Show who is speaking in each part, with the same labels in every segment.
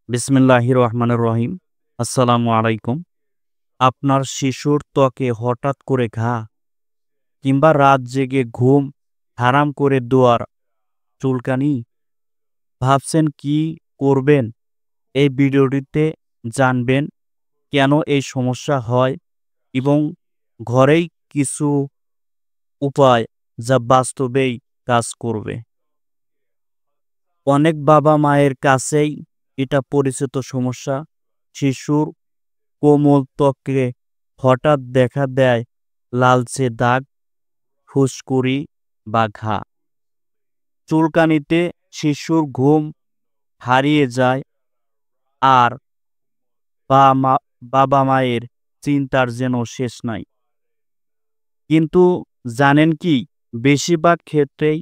Speaker 1: বিসমিল্লাহির রহমানির রহিম। আসসালামু আলাইকুম। আপনার শিশুর ত্বকে হঠাৎ করে ঘা কিংবা রাত জেগে ঘুম হারাম করে দেওয়ার চুলকানি, ভাবছেন কি করবেন? এই ভিডিওটিতে জানবেন কেন এই সমস্যা হয় এবং ঘরেই কিছু উপায় যা বাস্তবেই কাজ করবে। অনেক বাবা মায়ের কাছেই এটা পরিচিত সমস্যা। শিশুর কোমল ত্বকে হঠাৎ দেখা দেয় লালচে দাগ, ফুসকুড়ি বা ঘা। চুলকানিতে শিশুর ঘুম হারিয়ে যায় আর বাবা মায়ের চিন্তার যেন শেষ নাই। কিন্তু জানেন কি, বেশিরভাগ ক্ষেত্রেই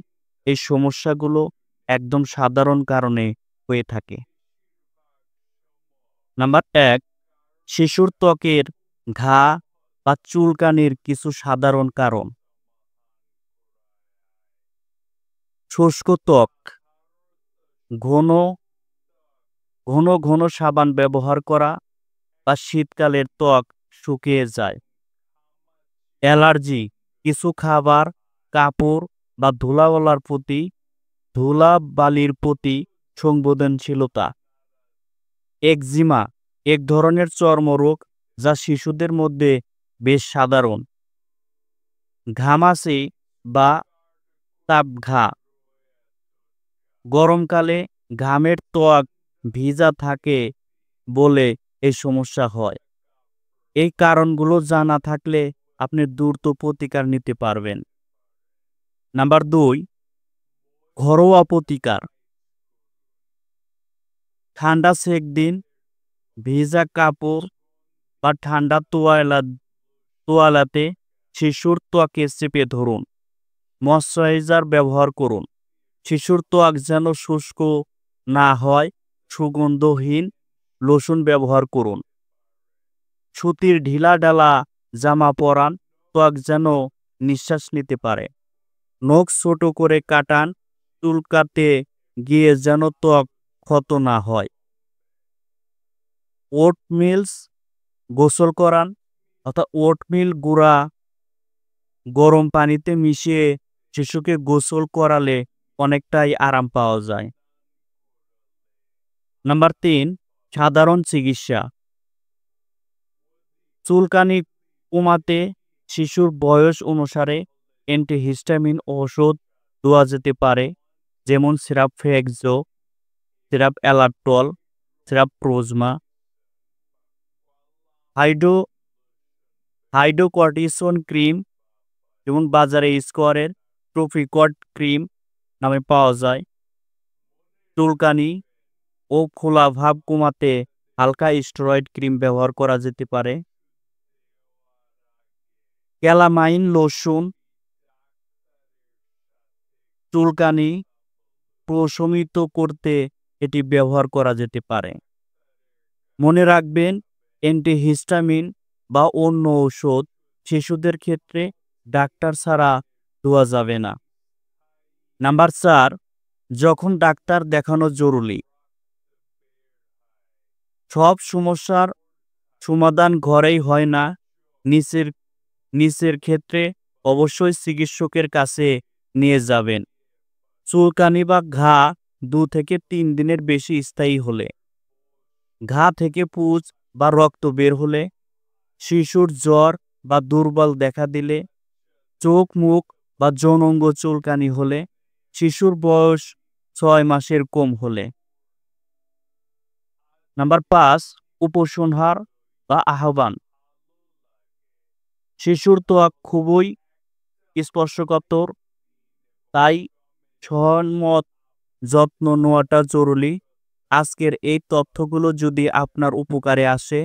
Speaker 1: এই সমস্যাগুলো একদম সাধারণ কারণে হয়ে থাকে। নাম্বার ১, শিশুর ত্বকের ঘা বা চুলকানির কিছু সাধারণ কারণ। শুষ্ক ত্বক, ঘন ঘন ঘন সাবান ব্যবহার করা বা শীতকালের ত্বক শুকিয়ে যায়। অ্যালার্জি, কিছু খাবার, কাপড় বা ধুলাবালির প্রতি সংবেদনশীলতা। একজিমা, এক ধরনের চর্মরোগ যা শিশুদের মধ্যে বেশ সাধারণ। ঘামাচি বা তাপঘা, গরমকালে ঘামের ত্বক ভিজা থাকে বলে এই সমস্যা হয়। এই কারণগুলো জানা থাকলে আপনি দ্রুত প্রতিকার নিতে পারবেন। নাম্বার ২, ঘরোয়া প্রতিকার। ঠান্ডা সেক দিন, ভিজা কাপড় বা ঠান্ডা তোয়ালাতে শিশুর ত্বকে চেপে ধরুন। ময়শ্চারাইজার ব্যবহার করুন। শিশুর ত্বক যেন শুষ্ক না হয়, সুগন্ধহীন লোশন ব্যবহার করুন। সুতির ঢিলাঢালা জামা পরান, ত্বক যেন নিঃশ্বাস নিতে পারে। নখ ছোট করে কাটান, চুলকাতে গিয়ে যেন ত্বক ক্ষত না হয়। ওটমিলস গোসল করান, অর্থাৎ ওটমিল গুঁড়া গরম পানিতে মিশিয়ে শিশুকে গোসল করালে অনেকটাই আরাম পাওয়া যায়। নাম্বার ৩, সাধারণ চিকিৎসা। চুলকানি কমাতে শিশুর বয়স অনুসারে অ্যান্টিহিস্টামিন ওষুধ দেওয়া যেতে পারে, যেমন syrup Fexo, syrup Alatrol, syrup Prozma. Hydrocortisone cream, যেমন বাজারে স্কোয়ারের ট্রপিকট ক্রিম নামে পাওয়া যায়। চুলকানি ও ফোলা ভাব কমাতে হালকা স্টেরয়েড ক্রিম ব্যবহার করা যেতে পারে। ক্যালামাইন লোশন চুলকানি প্রশমিত করতে এটি ব্যবহার করা যেতে পারে। মনে রাখবেন, অ্যান্টিহিস্টামিন বা অন্য ঔষধ শিশুদের ক্ষেত্রে ডাক্তার ছাড়া দেওয়া যাবে না। নাম্বার ৪, যখন ডাক্তার দেখানো জরুরি। সব সমস্যার সমাধান ঘরেই হয় না। নিচের নিচের ক্ষেত্রে অবশ্যই চিকিৎসকের কাছে নিয়ে যাবেন। চুলকানি বা ঘা ২ থেকে ৩ দিনের বেশি স্থায়ী হলে, ঘা থেকে পুঁজ বা রক্ত বের হলে, শিশুর জ্বর বা দুর্বল দেখা দিলে, চোখ মুখ বা যৌনাঙ্গ চুলকানি হলে, শিশুর বয়স ৬ মাসের কম হলে। নাম্বার ৫, উপসংহার বা আহ্বান। শিশুর ত্বক খুবই স্পর্শকাতর, তাই সহমত যত্ন নেওয়াটা জরুরি। আজকের এই তথ্যগুলো যদি আপনার উপকারে আসে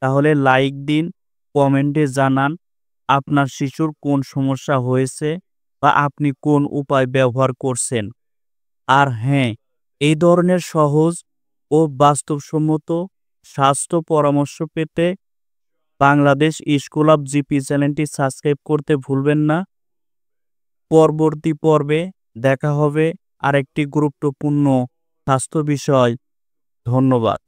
Speaker 1: তাহলে লাইক দিন, কমেন্টে জানান আপনার শিশুর কোন সমস্যা হয়েছে বা আপনি কোন উপায় ব্যবহার করছেন। আর হ্যাঁ, এই ধরনের সহজ ও বাস্তবসম্মত স্বাস্থ্য পরামর্শ পেতে বাংলাদেশ স্কুল অব জিপি চ্যানেলটি সাবস্ক্রাইব করতে ভুলবেন না। পরবর্তী পর্বে দেখা হবে আরেকটি গুরুত্বপূর্ণ স্বাস্থ্য বিষয়। ধন্যবাদ।